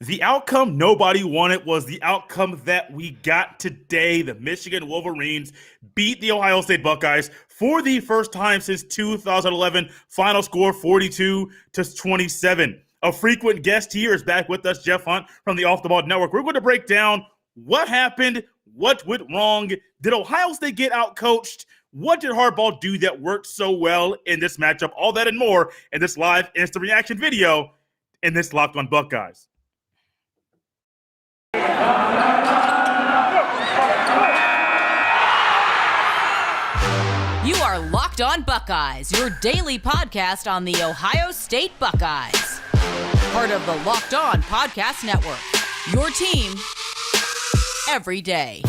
The outcome nobody wanted was the outcome that we got today. The Michigan Wolverines beat the Ohio State Buckeyes for the first time since 2011. Final score 42-27. A frequent guest here is back with us, Jeff Hunt from the Off the Ball Network. We're going to break down what happened, what went wrong. Did Ohio State get outcoached? What did Harbaugh do that worked so well in this matchup? All that and more in this live instant reaction video in this Locked on Buckeyes. You are Locked on Buckeyes, your daily podcast on the Ohio State Buckeyes. Part of the Locked on Podcast Network, your team every day.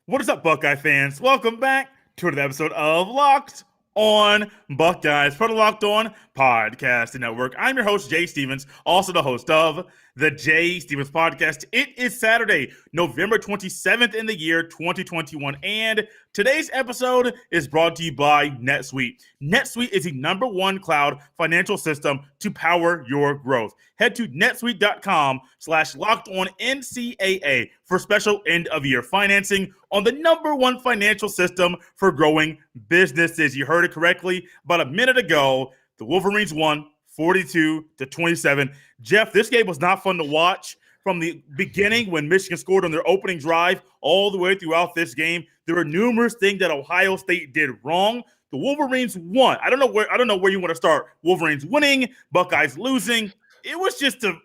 What is up, Buckeye fans? Welcome back to another episode of Locked on Buckeyes for the Locked on Podcast Network. I'm your host, Jay Stevens, also the host of the Jay Stevens Podcast. It is Saturday, November 27th in the year 2021, and today's episode is brought to you by NetSuite. NetSuite is the #1 cloud financial system to power your growth. Head to netsuite.com/lockedonncaa for special end-of-year financing on the #1 financial system for growing businesses. You heard it correctly. About a minute ago, the Wolverines won 42-27. Jeff, this game was not fun to watch. From the beginning, when Michigan scored on their opening drive, all the way throughout this game, there were numerous things that Ohio State did wrong. The Wolverines won. I don't know where you want to start. Wolverines winning, Buckeyes losing. It was just an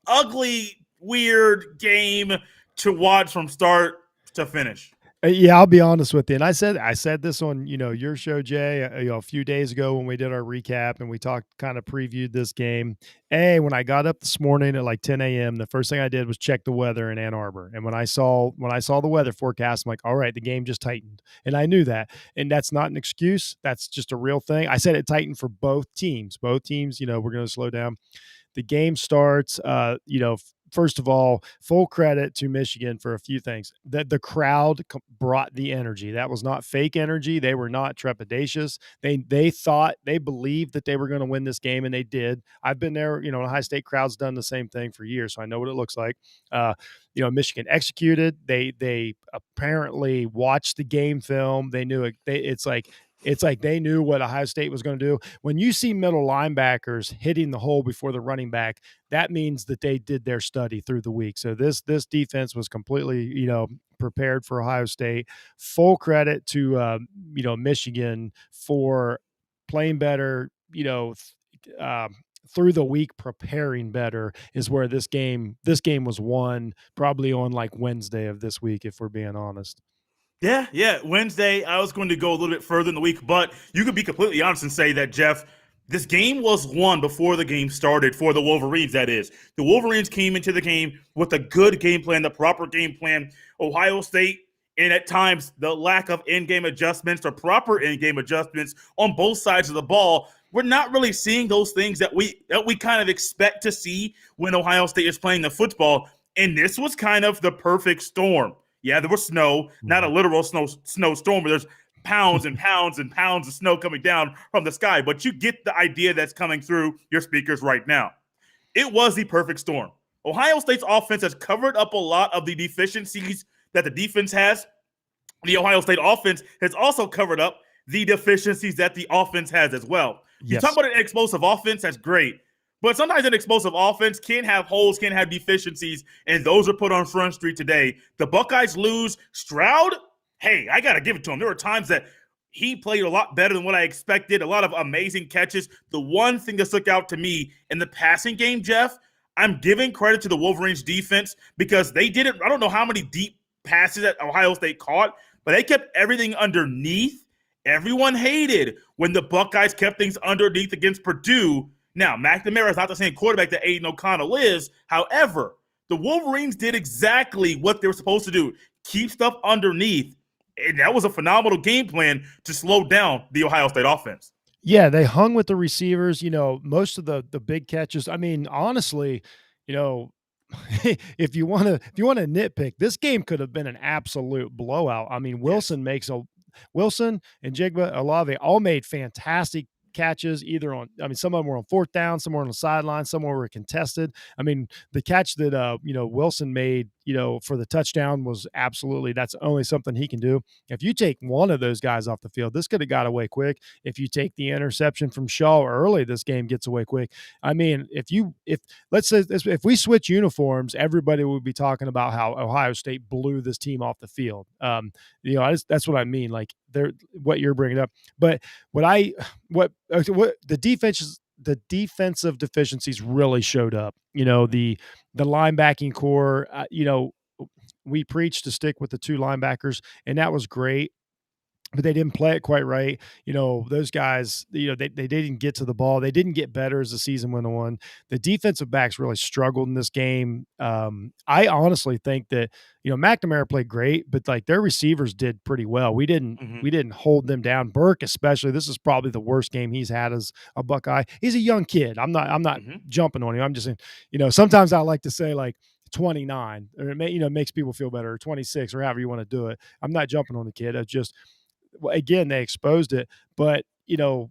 ugly, weird game to watch from start to finish. Yeah, I'll be honest with you. And I said this on, your show, Jay, a few days ago when we did our recap and we kind of previewed this game. When I got up this morning at like 10 a.m., the first thing I did was check the weather in Ann Arbor. And when I saw the weather forecast, I'm like, all right, the game just tightened. And I knew that. And that's not an excuse. That's just a real thing. I said it tightened for both teams. Both teams, we're going to slow down. The game starts, first of all, full credit to Michigan for a few things. The crowd brought the energy. That was not fake energy. They were not trepidatious. They believed that they were going to win this game, and they did. I've been there. Ohio State crowd's done the same thing for years, so I know what it looks like. Michigan executed. They apparently watched the game film. They knew it. It's like they knew what Ohio State was going to do. When you see middle linebackers hitting the hole before the running back, that means that they did their study through the week. So this defense was completely, prepared for Ohio State. Full credit to, Michigan for playing better, through the week, preparing better is where this game was won probably on like Wednesday of this week, if we're being honest. Yeah. Wednesday, I was going to go a little bit further in the week, but you could be completely honest and say that, Jeff, this game was won before the game started for the Wolverines, that is. The Wolverines came into the game with a good game plan, the proper game plan. Ohio State, and at times, the lack of in-game adjustments or proper in-game adjustments on both sides of the ball, we're not really seeing those things that we kind of expect to see when Ohio State is playing the football, and this was kind of the perfect storm. Yeah, there was snow, not a literal snowstorm, but there's pounds and pounds and pounds of snow coming down from the sky. But you get the idea that's coming through your speakers right now. It was the perfect storm. Ohio State's offense has covered up a lot of the deficiencies that the defense has. The Ohio State offense has also covered up the deficiencies that the offense has as well. Yes. You talk about an explosive offense, that's great. But sometimes an explosive offense can have holes, can have deficiencies, and those are put on Front Street today. The Buckeyes lose. Stroud, hey, I got to give it to him. There were times that he played a lot better than what I expected, a lot of amazing catches. The one thing that stuck out to me in the passing game, Jeff, I'm giving credit to the Wolverines defense because they did it. I don't know how many deep passes that Ohio State caught, but they kept everything underneath. Everyone hated when the Buckeyes kept things underneath against Purdue. Now, McNamara is not the same quarterback that Aiden O'Connell is. However, the Wolverines did exactly what they were supposed to do, keep stuff underneath. And that was a phenomenal game plan to slow down the Ohio State offense. Yeah, they hung with the receivers, most of the big catches. I mean, honestly, if you want to nitpick, this game could have been an absolute blowout. I mean, Wilson and Jigba Olave all made fantastic catches, either on, I mean, some of them were on fourth down, some were on the sideline, some were contested. I mean, the catch that Wilson made, for the touchdown was absolutely, that's only something he can do. If you take one of those guys off the field, this could have got away quick. If you take the interception from Shaw early, this game gets away quick. I mean, if we switch uniforms, everybody would be talking about how Ohio State blew this team off the field. That's what I mean. Like, what you're bringing up, but what the defensive deficiencies really showed up. The linebacking core. We preached to stick with the two linebackers, and that was great. But they didn't play it quite right. Those guys, they didn't get to the ball. They didn't get better as the season went on. The defensive backs really struggled in this game. I honestly think that, McNamara played great, but like their receivers did pretty well. We didn't hold them down. Burke, especially, this is probably the worst game he's had as a Buckeye. He's a young kid. I'm not jumping on him. I'm just saying, sometimes I like to say like 29, or it makes people feel better, or 26, or however you want to do it. I'm not jumping on the kid. It's just, again, they exposed it, but if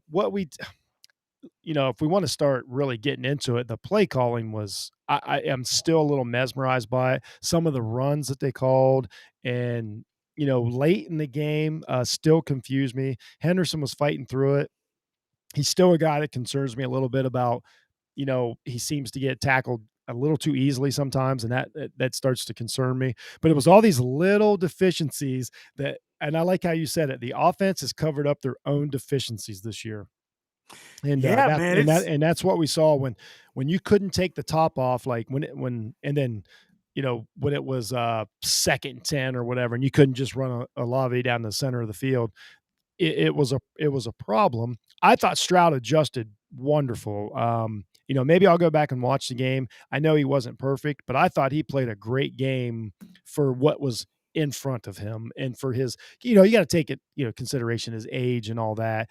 we want to start really getting into it, the play calling was, I am still a little mesmerized by it. Some of the runs that they called, and late in the game, still confused me. Henderson was fighting through it. He's still a guy that concerns me a little bit about, he seems to get tackled a little too easily sometimes, and that starts to concern me. But it was all these little deficiencies that, and I like how you said it, the offense has covered up their own deficiencies this year. And that's what we saw when you couldn't take the top off, like when it was 2nd and 10 or whatever, and you couldn't just run a Olave down the center of the field. It was a problem. I thought Stroud adjusted wonderful. Maybe I'll go back and watch the game. I know he wasn't perfect, but I thought he played a great game for what was in front of him, and for his, you got to take it, consideration, his age and all that.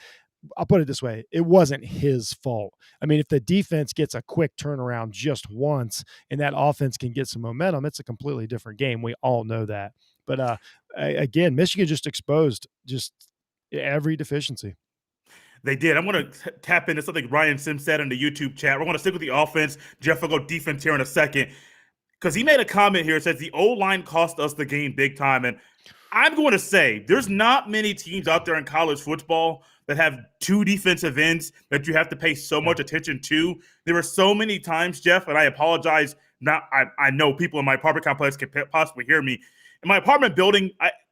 I'll put it this way. It wasn't his fault. I mean, if the defense gets a quick turnaround just once and that offense can get some momentum, it's a completely different game. We all know that. But again, Michigan just exposed just every deficiency. They did. I'm going to tap into something Ryan Sims said in the YouTube chat. We're going to stick with the offense. Jeff will go defense here in a second, because he made a comment here that says the O-line cost us the game big time. And I'm going to say there's not many teams out there in college football that have two defensive ends that you have to pay so much attention to. There were so many times, Jeff, and I apologize. I know people in my apartment complex can possibly hear me. In my apartment building,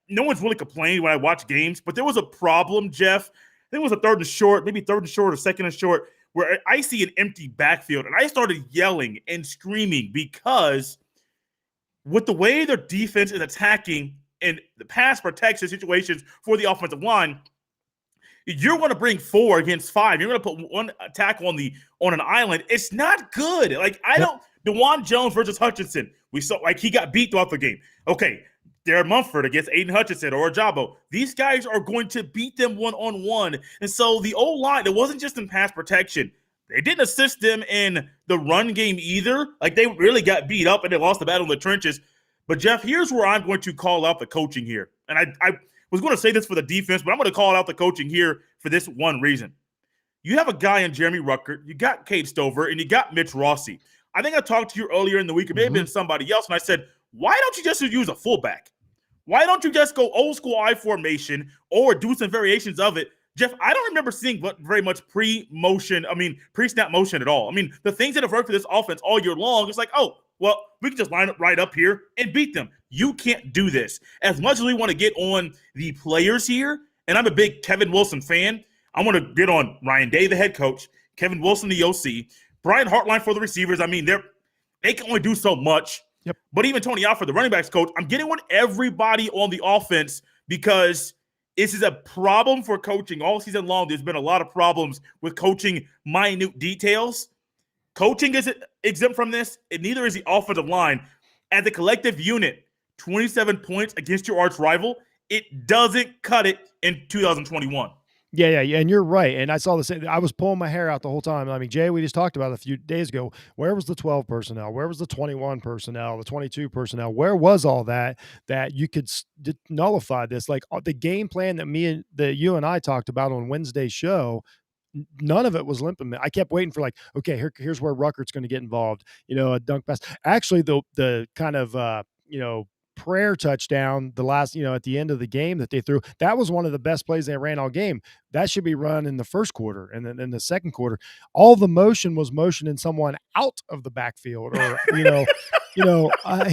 no one's really complained when I watch games, but there was a problem, Jeff. I think it was a 3rd and short, maybe 3rd and short or 2nd and short, where I see an empty backfield, and I started yelling and screaming because with the way their defense is attacking in the pass protection situations for the offensive line, you're going to bring 4 against 5. You're going to put one tackle on an island. It's not good. Like, DeJuan Jones versus Hutchinson. We saw, like, he got beat throughout the game. Okay, Darren Mumford against Aiden Hutchinson or Ajabo. These guys are going to beat them one-on-one. And so the O-line, it wasn't just in pass protection. They didn't assist them in the run game either. Like, they really got beat up and they lost the battle in the trenches. But, Jeff, here's where I'm going to call out the coaching here. And I was going to say this for the defense, but I'm going to call out the coaching here for this one reason. You have a guy in Jeremy Ruckert, you got Cade Stover, and you got Mitch Rossi. I think I talked to you earlier in the week, it may have been somebody else, and I said, why don't you just use a fullback? Why don't you just go old school I formation or do some variations of it? Jeff, I don't remember seeing very much pre-snap motion at all. I mean, the things that have worked for this offense all year long, it's like, oh, well, we can just line up right up here and beat them. You can't do this. As much as we want to get on the players here, and I'm a big Kevin Wilson fan, I want to get on Ryan Day, the head coach, Kevin Wilson, the OC, Brian Hartline for the receivers. I mean, they can only do so much. Yep. But even Tony Alford, the running backs coach, I'm getting on everybody on the offense because this is a problem for coaching. All season long, there's been a lot of problems with coaching minute details. Coaching isn't exempt from this, and neither is the offensive line. As a collective unit, 27 points against your arch rival, it doesn't cut it in 2021. Yeah, and you're right. And I saw the same. I was pulling my hair out the whole time. I mean, Jay, we just talked about it a few days ago. Where was the 12 personnel? Where was the 21 personnel? The 22 personnel? Where was all that you could nullify this? Like the game plan that you and I talked about on Wednesday's show. None of it was limping. I kept waiting for like, okay, here's where Ruckert's going to get involved. A dunk pass. Actually, the kind of prayer touchdown, the last, at the end of the game that they threw, that was one of the best plays they ran all game. That should be run in the first quarter. And then in the second quarter, all the motion was motioning someone out of the backfield or, I'm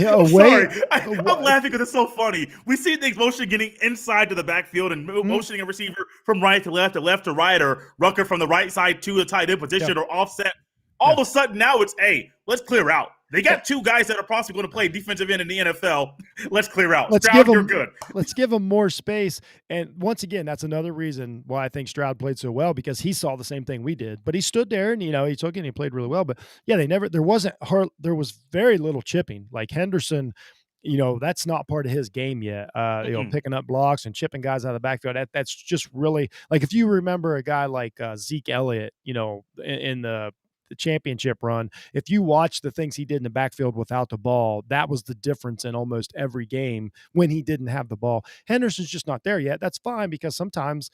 away. sorry. I'm laughing because it's so funny. We see things motion getting inside to the backfield and motioning a receiver from right to left to right, or Rucker from the right side to the tight end position or offset. All of a sudden now it's, hey, let's clear out. They got two guys that are possibly going to play defensive end in the NFL. Let's clear out. Stroud, you're good. Let's give them more space. And once again, that's another reason why I think Stroud played so well, because he saw the same thing we did. But he stood there and, he took it and he played really well. But yeah, there was very little chipping. Like Henderson, that's not part of his game yet. Picking up blocks and chipping guys out of the backfield. That's just really, like, if you remember a guy like Zeke Elliott, in the championship run, if you watch the things he did in the backfield without the ball, that was the difference in almost every game when he didn't have the ball. Henderson's just not there yet. That's fine, because sometimes,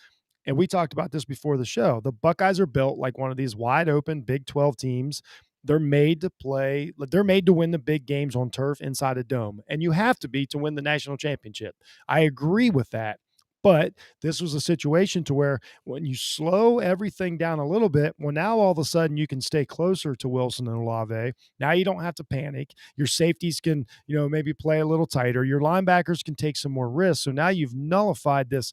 and we talked about this before the show, the Buckeyes are built like one of these wide open Big 12 teams. They're made to play. They're made to win the big games on turf inside a dome, and you have to be to win the national championship. I agree with that. But this was a situation to where when you slow everything down a little bit, well, now all of a sudden you can stay closer to Wilson and Olave. Now you don't have to panic. Your safeties can, maybe play a little tighter. Your linebackers can take some more risks. So now you've nullified this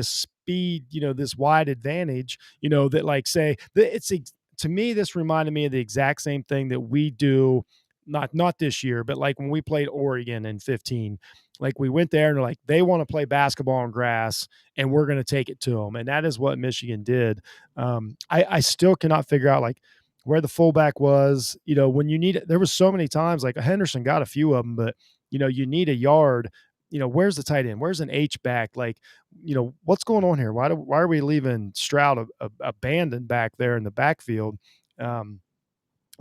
speed, this wide advantage, that, like, say, to me, this reminded me of the exact same thing that we do, not this year, but like when we played Oregon in 15. Like, we went there and like, they want to play basketball on grass and we're going to take it to them. And that is what Michigan did. I still cannot figure out like where the fullback was, when you need it. There was so many times like Henderson got a few of them, but you need a yard. Where's the tight end? Where's an H back? Like, what's going on here? Why are we leaving Stroud abandoned back there in the backfield?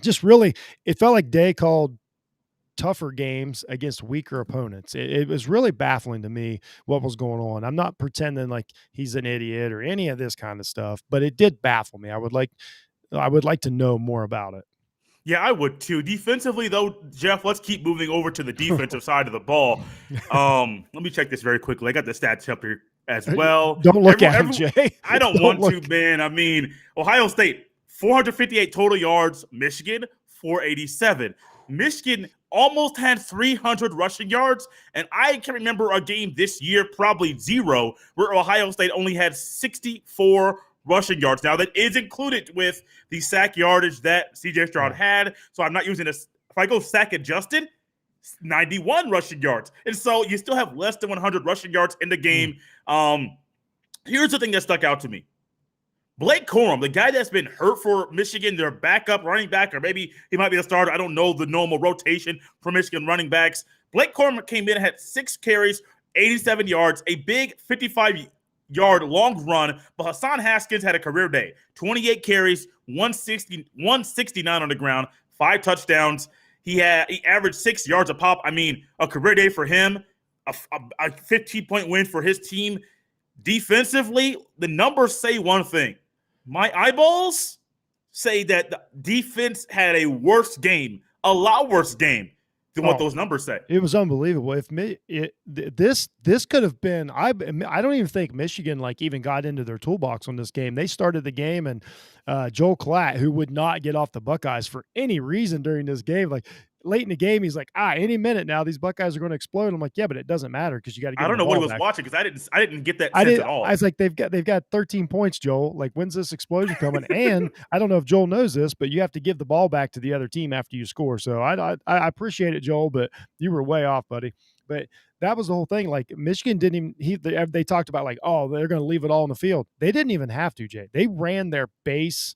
Just really, it felt like Day called tougher games against weaker opponents. It was really baffling to me what was going on. I'm not pretending like he's an idiot or any of this kind of stuff, but it did baffle me. I would like to know more about it. Yeah, I would too. Defensively, though, Jeff, let's keep moving over to the defensive side of the ball. Let me check this very quickly. I got the stats up here as well. Don't look at him, Jay. I don't want to, man. I mean, Ohio State, 458 total yards. Michigan, 487. Michigan almost had 300 rushing yards, and I can remember a game this year, probably zero, where Ohio State only had 64 rushing yards. Now, that is included with the sack yardage that C.J. Stroud had, so I'm not using this. If I go sack adjusted, 91 rushing yards. And so you still have less than 100 rushing yards in the game. Here's the thing that stuck out to me. Blake Coram, the guy that's been hurt for Michigan, their backup running back, or maybe he might be the starter. I don't know the normal rotation for Michigan running backs. Blake Coram came in and had 6 carries, 87 yards, a big 55-yard long run, but Hassan Haskins had a career day. 28 carries, 169 on the ground, 5 touchdowns. He averaged 6 yards a pop. I mean, a career day for him, a 15-point win for his team. Defensively, the numbers say one thing. My eyeballs say that the defense had a worse game, a lot worse game than what those numbers say. It was unbelievable. This could have been, I don't even think Michigan even got into their toolbox on this game. They started the game, and Joel Klatt, who would not get off the Buckeyes for any reason during this game, late in the game, he's like, any minute now, these Buckeyes are going to explode. I'm like, yeah, but it doesn't matter because you got to get. I don't know what he was watching because I didn't get that sense at all. I was like, they've got 13 points, Joel. Like, when's this explosion coming? And I don't know if Joel knows this, but you have to give the ball back to the other team after you score. So I appreciate it, Joel, but you were way off, buddy. But that was the whole thing. Like, Michigan didn't even. They talked about they're going to leave it all on the field. They didn't even have to, Jay. They ran their base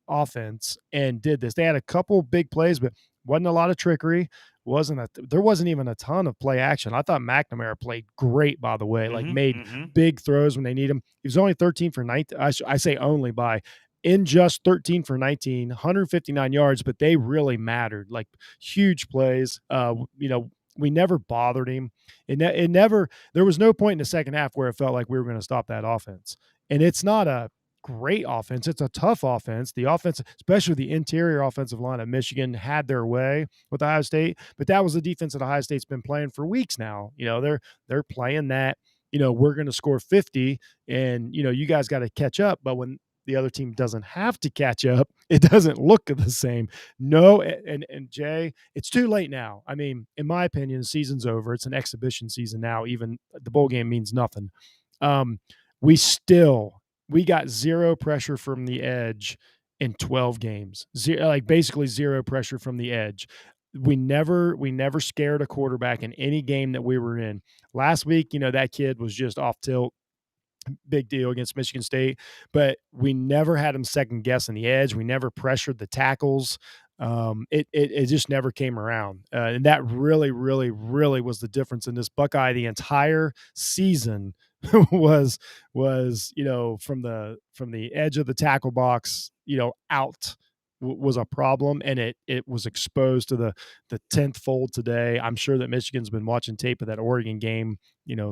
offense and did this. They had a couple big plays, but wasn't a lot of trickery. there wasn't even a ton of play action. I thought McNamara played great, by the way, like made big throws when they need him. He was only 13 for 19. I say only by in just 13 for 19, 159 yards, but they really mattered, like huge plays. We never bothered him. There was no point in the second half where it felt like we were going to stop that offense. And it's not a great offense. It's a tough offense. The offense, especially the interior offensive line of Michigan, had their way with Ohio State, but that was the defense that Ohio State's been playing for weeks now. They're playing that, we're going to score 50 and, you guys got to catch up. But when the other team doesn't have to catch up, it doesn't look the same. No, and Jay, it's too late now. I mean, in my opinion, the season's over. It's an exhibition season now. Even the bowl game means nothing. We got zero pressure from the edge in 12 games. Basically zero pressure from the edge. We never scared a quarterback in any game that we were in. Last week, that kid was just off tilt. Big deal against Michigan State, but we never had him second guessing the edge. We never pressured the tackles. It just never came around. And that really, really, really was the difference in this Buckeye. The entire season was, from the edge of the tackle box, out was a problem, and it was exposed to the 10th fold today. I'm sure that Michigan's been watching tape of that Oregon game,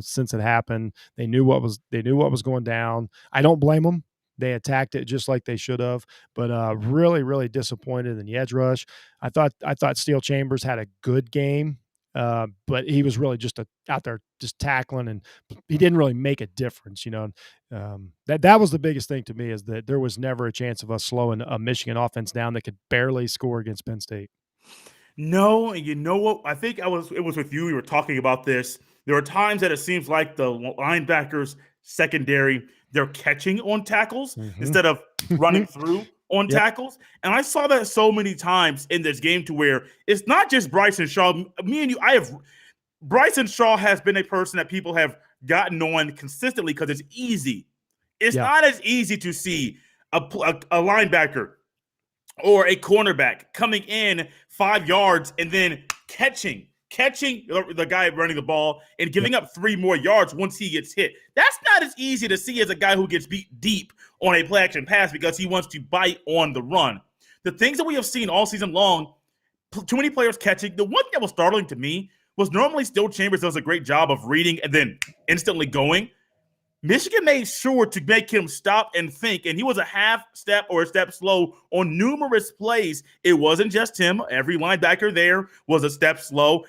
since it happened. They knew what was going down. I don't blame them. They attacked it just like they should have, but really, really disappointed in the edge rush. I thought Steel Chambers had a good game, but he was really just out there just tackling, and he didn't really make a difference. That was the biggest thing to me, is that there was never a chance of us slowing a Michigan offense down that could barely score against Penn State. No, and you know what? I think it was with you. We were talking about this. There are times that it seems like the linebackers secondary, they're catching on tackles instead of running through on tackles. And I saw that so many times in this game, to where it's not just Bryson Shaw. Me and you, Bryson Shaw has been a person that people have gotten on consistently because it's easy. It's not as easy to see a linebacker or a cornerback coming in 5 yards and then catching the guy running the ball and giving up 3 more yards once he gets hit. That's not as easy to see as a guy who gets beat deep on a play action pass because he wants to bite on the run. The things that we have seen all season long, too many players catching. The one thing that was startling to me was normally Steel Chambers does a great job of reading and then instantly going. Michigan made sure to make him stop and think, and he was a half step or a step slow on numerous plays. It wasn't just him. Every linebacker there was a step slow.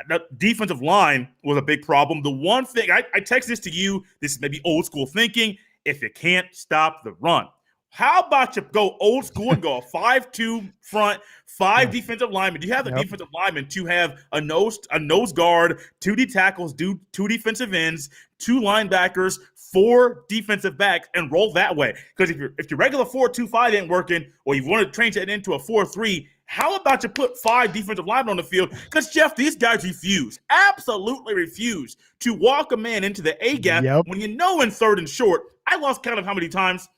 The defensive line was a big problem. The one thing, I text this to you, this is maybe old school thinking, if you can't stop the run, how about you go old school and go a 5-2 front, 5 defensive linemen? Do you have the defensive linemen to have a nose guard, 2 D tackles, 2 defensive ends, 2 linebackers, 4 defensive backs, and roll that way? Because if your regular 4-2-5 ain't working, or you want to change that into a 4-3, how about you put 5 defensive linemen on the field? Because, Jeff, these guys absolutely refuse to walk a man into the A gap when in 3rd and short. I lost count of how many times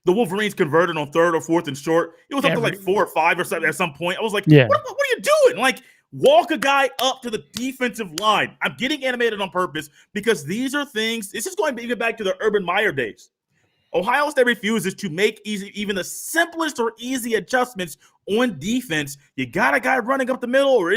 the Wolverines converted on 3rd or 4th and short. It was up to like 4 or 5 or something at some point. I was like, what are you doing? Like, walk a guy up to the defensive line. I'm getting animated on purpose because these are things. This is going even back to the Urban Meyer days. Ohio State refuses to make even the simplest or easy adjustments on defense. You got a guy running up the middle or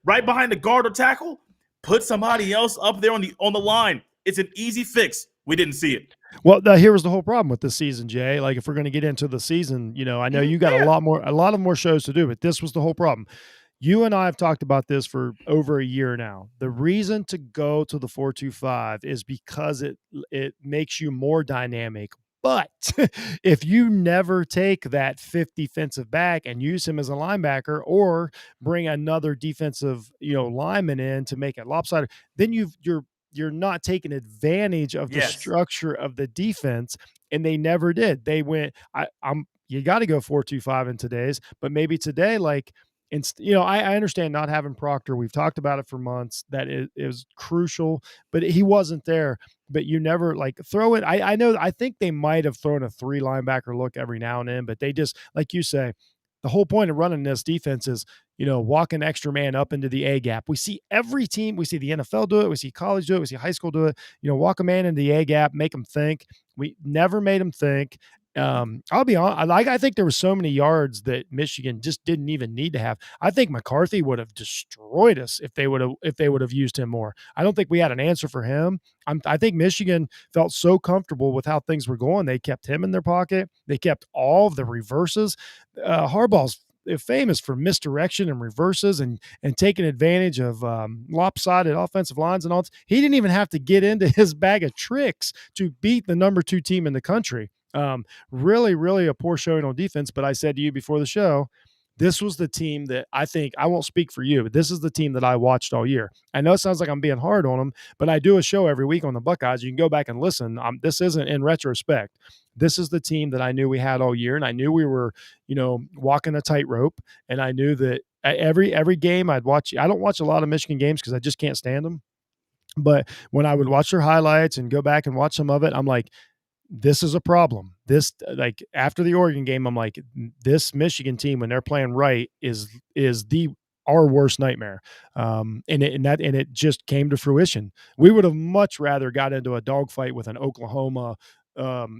right behind the guard or tackle. Put somebody else up there on the line. It's an easy fix. We didn't see it. Well, here was the whole problem with this season, Jay. Like, if we're going to get into the season, I know you got a lot of more shows to do, but this was the whole problem. You and I have talked about this for over a year now. The reason to go to the 4-2-5 is because it makes you more dynamic. But if you never take that 5th defensive back and use him as a linebacker, or bring another defensive, lineman in to make it lopsided, then you're not taking advantage of the structure of the defense. And they never did. They went, you got to go 4-2-5 in today's, but maybe today, like, I understand not having Proctor. We've talked about it for months, that it was crucial, but he wasn't there. But you never throw it. I think they might have thrown a 3 linebacker look every now and then, but they just, like you say, the whole point of running this defense is, walk an extra man up into the A gap. We see every team, we see the NFL do it, we see college do it, we see high school do it, walk a man into the A gap, make them think. We never made them think. I'll be honest, I think there were so many yards that Michigan just didn't even need to have. I think McCarthy would have destroyed us if they would have used him more. I don't think we had an answer for him. I think Michigan felt so comfortable with how things were going. They kept him in their pocket. They kept all of the reverses. Harbaugh's famous for misdirection and reverses and taking advantage of lopsided offensive lines and all. He didn't even have to get into his bag of tricks to beat the number 2 team in the country. Really, really a poor showing on defense. But I said to you before the show, this was the team that I think, I won't speak for you, but this is the team that I watched all year. I know it sounds like I'm being hard on them, but I do a show every week on the Buckeyes. You can go back and listen. This isn't in retrospect. This is the team that I knew we had all year, and I knew we were, walking a tightrope, and I knew that every game I'd watch. I don't watch a lot of Michigan games because I just can't stand them. But when I would watch their highlights and go back and watch some of it, I'm like, this is a problem. This, like, after the Oregon game, I'm like, this Michigan team, when they're playing right, is our worst nightmare. And it just came to fruition. We would have much rather got into a dogfight with an Oklahoma,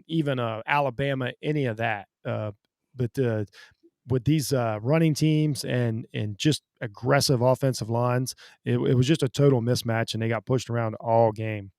even a Alabama, any of that. But with these running teams and just aggressive offensive lines, it was just a total mismatch, and they got pushed around all game.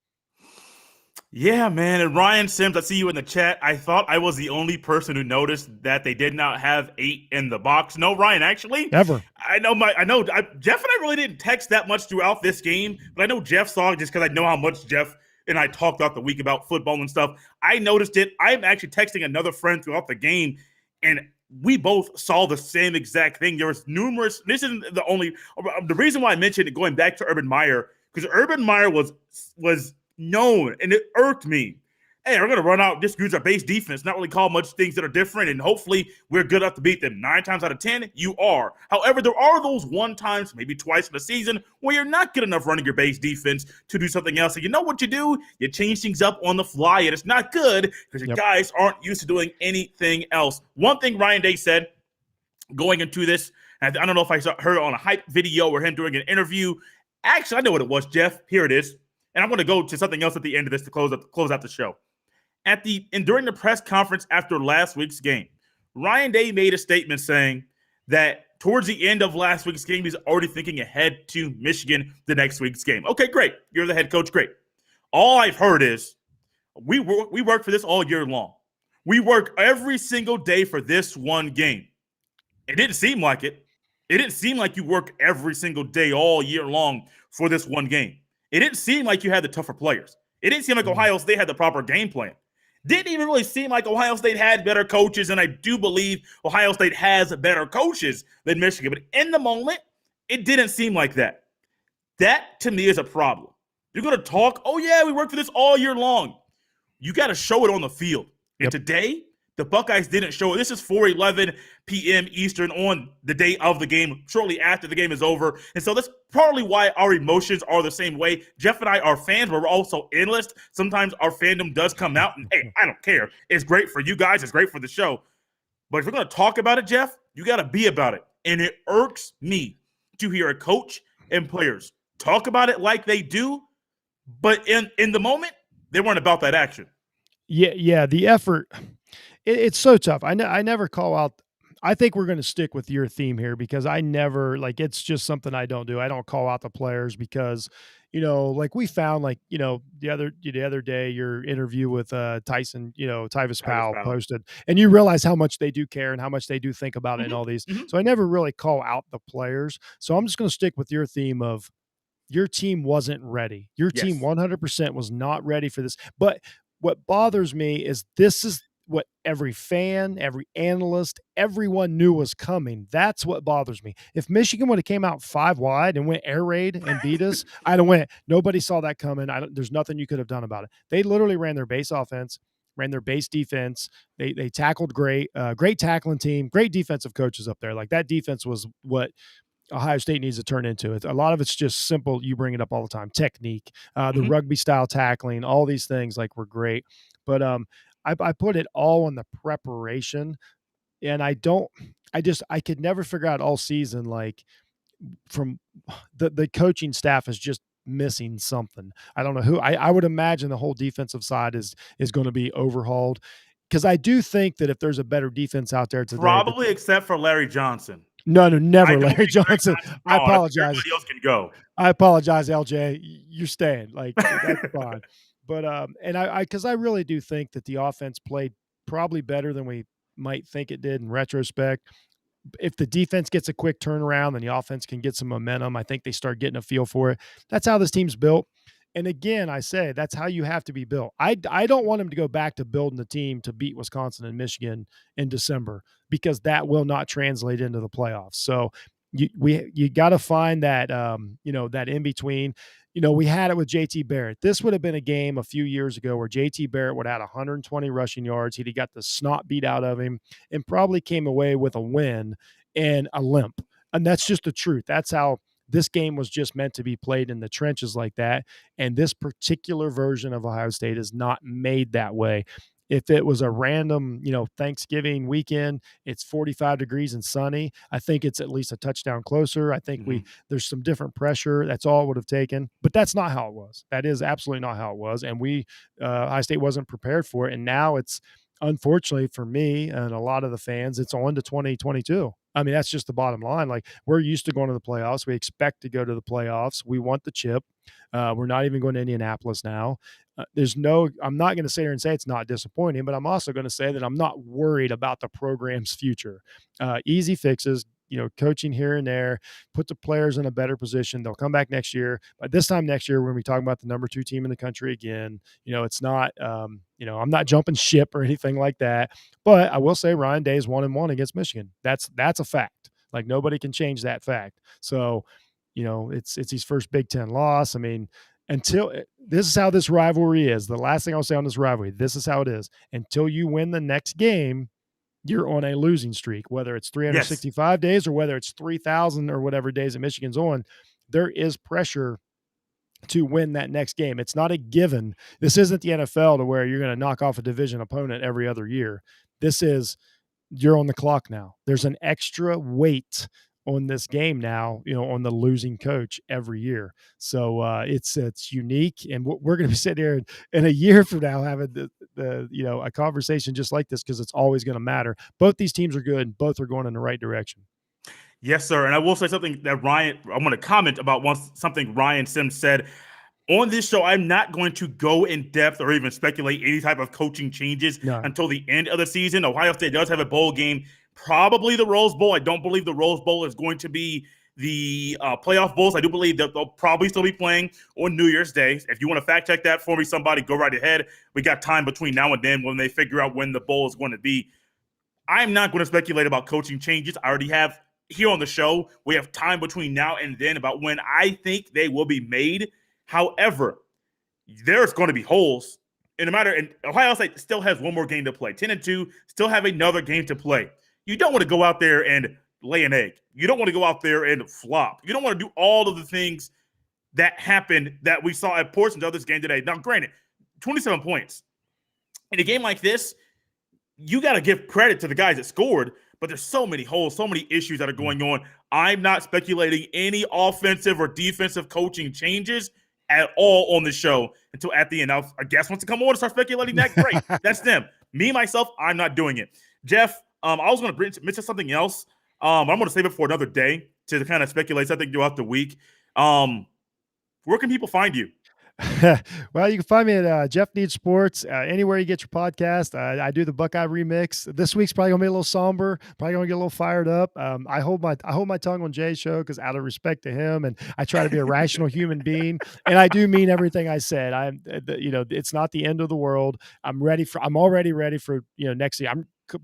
Yeah, man. And Ryan Sims, I see you in the chat. I thought I was the only person who noticed that they did not have 8 in the box. No, Ryan, actually. Ever. Jeff and I really didn't text that much throughout this game, but I know Jeff saw it just because I know how much Jeff and I talked throughout the week about football and stuff. I noticed it. I'm actually texting another friend throughout the game, and we both saw the same exact thing. There was numerous. This isn't the reason why I mentioned it, going back to Urban Meyer, because Urban Meyer was known, and it irked me. Hey, we're going to run out, just use our base defense, not really call much things that are different, and hopefully we're good enough to beat them. 9 times out of 10, you are. However, there are those one times, maybe twice in a season, where you're not good enough running your base defense to do something else. And you know what you do? You change things up on the fly, and it's not good because your guys aren't used to doing anything else. One thing Ryan Day said going into this, and I don't know if I heard it on a hype video or him doing an interview. Actually, I know what it was, Jeff. Here it is. And I'm going to go to something else at the end of this to close out the show. During the press conference after last week's game, Ryan Day made a statement saying that towards the end of last week's game, he's already thinking ahead to Michigan the next week's game. Okay, great. You're the head coach. Great. All I've heard is we work for this all year long. We work every single day for this one game. It didn't seem like it. It didn't seem like you work every single day all year long for this one game. It didn't seem like you had the tougher players. It didn't seem like Ohio State had the proper game plan. Didn't even really seem like Ohio State had better coaches, and I do believe Ohio State has better coaches than Michigan. But in the moment, it didn't seem like that. That, to me, is a problem. You're going to talk, oh, yeah, we worked for this all year long. You got to show it on the field. And today, the Buckeyes didn't show it. This is 4:11 p.m. Eastern on the day of the game, shortly after the game is over. And so that's partly why our emotions are the same way. Jeff and I are fans, but we're also analysts. Sometimes our fandom does come out, and hey, I don't care. It's great for you guys. It's great for the show. But if we're going to talk about it, Jeff, you got to be about it. And it irks me to hear a coach and players talk about it like they do, but in the moment, they weren't about that action. Yeah, the effort. It's so tough. I never call out. I think we're going to stick with your theme here because I never, it's just something I don't do. I don't call out the players because, we found, the other day, your interview with Tyson, Tyvis Powell posted, and you realize how much they do care and how much they do think about it and all these. So I never really call out the players. So I'm just going to stick with your theme of your team wasn't ready. Your team 100% was not ready for this. But what bothers me is this is what every fan, every analyst, everyone knew was coming. That's what bothers me. If Michigan would have came out 5 wide and went air raid and beat us, I'd have went. Nobody saw that coming. There's nothing you could have done about it. They literally ran their base offense, ran their base defense. They tackled great, great tackling team, great defensive coaches up there. Like that defense was what Ohio State needs to turn into. A lot of it's just simple. You bring it up all the time. Technique, the rugby style tackling, all these things were great. But I put it all on the preparation And I could never figure out all season, like, from the coaching staff is just missing something. I don't know who. I would imagine the whole defensive side is going to be overhauled, because I do think that if there's a better defense out there today, that Probably except for Larry Johnson. no, I never don't Larry think Larry Johnson. Johnson's I gone. I think apologize. everybody else can go. I apologize, LJ. You're staying. Like, that's fine. But and because I really do think that the offense played probably better than we might think it did in retrospect. If the defense gets a quick turnaround, then the offense can get some momentum. I think they start getting a feel for it. That's how this team's built. And again, I say that's how you have to be built. I don't want him to go back to building the team to beat Wisconsin and Michigan in December, because that will not translate into the playoffs. So you got to find that that in between. We had it with JT Barrett. This would have been a game a few years ago where JT Barrett would have had 120 rushing yards. He'd got the snot beat out of him and probably came away with a win and a limp. And that's just the truth. That's how this game was just meant to be played, in the trenches like that. And this particular version of Ohio State is not made that way. If it was a random, Thanksgiving weekend, it's 45 degrees and sunny, I think it's at least a touchdown closer. I think there's some different pressure. That's all it would have taken. But that's not how it was. That is absolutely not how it was. And Ohio State wasn't prepared for it. And now it's, unfortunately for me and a lot of the fans, it's on to 2022. I mean, that's just the bottom line. Like, we're used to going to the playoffs. We expect to go to the playoffs. We want the chip. We're not even going to Indianapolis now. I'm not going to sit here and say it's not disappointing, but I'm also going to say that I'm not worried about the program's future. Easy fixes, coaching here and there, put the players in a better position. They'll come back next year. But this time next year, when we talk about the number 2 team in the country again, it's not, I'm not jumping ship or anything like that. But I will say Ryan Day is 1-1 against Michigan. That's a fact. Like, nobody can change that fact. So, it's his first Big Ten loss. I mean, this is how this rivalry is. The last thing I'll say on this rivalry, this is how it is. Until you win the next game, you're on a losing streak, whether it's 365 days or whether it's 3,000 or whatever days that Michigan's on. There is pressure to win that next game. It's not a given. This isn't the NFL to where you're going to knock off a division opponent every other year. This is, you're on the clock now. There's an extra weight on this game now, on the losing coach every year. So it's unique. And we're going to be sitting here in a year from now having a conversation just like this, because it's always going to matter. Both these teams are good and both are going in the right direction. Yes, sir. And I will say something that I'm going to comment about something Ryan Sims said. On this show, I'm not going to go in depth or even speculate any type of coaching changes until the end of the season. Ohio State does have a bowl game, probably the Rose Bowl. I don't believe the Rose Bowl is going to be the playoff bowls. I do believe that they'll probably still be playing on New Year's Day. If you want to fact check that for me, somebody, go right ahead. We got time between now and then when they figure out when the bowl is going to be. I'm not going to speculate about coaching changes. I already have here on the show. We have time between now and then about when I think they will be made. However, there's going to be holes. And Ohio State still has one more game to play. 10-2, still have another game to play. You don't want to go out there and lay an egg. You don't want to go out there and flop. You don't want to do all of the things that happened that we saw at portions of this game today. Now, granted, 27 points. In a game like this, you got to give credit to the guys that scored, but there's so many holes, so many issues that are going on. I'm not speculating any offensive or defensive coaching changes at all on the show until at the end. Now, a guest wants to come on and start speculating that, great. That's them. Me, myself, I'm not doing it. Jeff, I was going to mention something else. I'm going to save it for another day to kind of speculate something throughout the week. Where can people find you? Well, you can find me at Jeff Needs Sports, anywhere you get your podcast. I do the Buckeye remix. This week's probably gonna be a little somber, probably gonna get a little fired up. I hold my tongue on Jay's show because out of respect to him, and I try to be a rational human being, and I do mean everything I said. It's not the end of the world. I'm already ready for next year.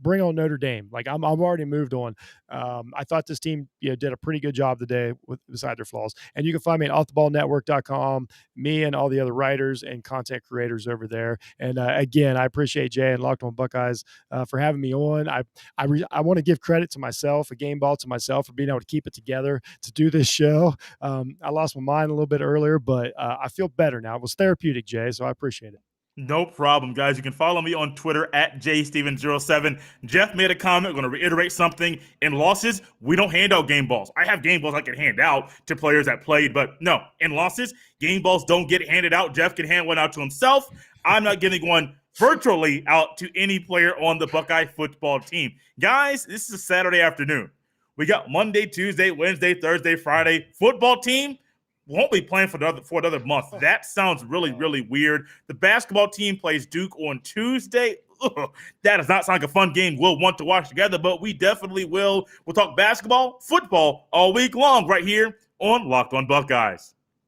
Bring on Notre Dame. Like I'm already moved on. I thought this team did a pretty good job today beside their flaws. And you can find me at offtheballnetwork.com, me and all the other writers and content creators over there. And again, I appreciate Jay and Locked On Buckeyes for having me on. I want to give credit to myself, a game ball to myself, for being able to keep it together to do this show. I lost my mind a little bit earlier, but I feel better now. It was therapeutic, Jay, so I appreciate it. No problem, guys. You can follow me on Twitter at jsteven07. Jeff made a comment. I'm going to reiterate something. In losses, we don't hand out game balls. I have game balls I can hand out to players that played, but no, in losses, game balls don't get handed out. Jeff can hand one out to himself. I'm not giving one virtually out to any player on the Buckeye football team. Guys, this is a Saturday afternoon. We got Monday, Tuesday, Wednesday, Thursday, Friday. Football team won't be playing for another month. That sounds really, really weird. The basketball team plays Duke on Tuesday. Ugh, that does not sound like a fun game we'll want to watch together, but we definitely will. We'll talk basketball, football all week long right here on Locked on Buckeyes.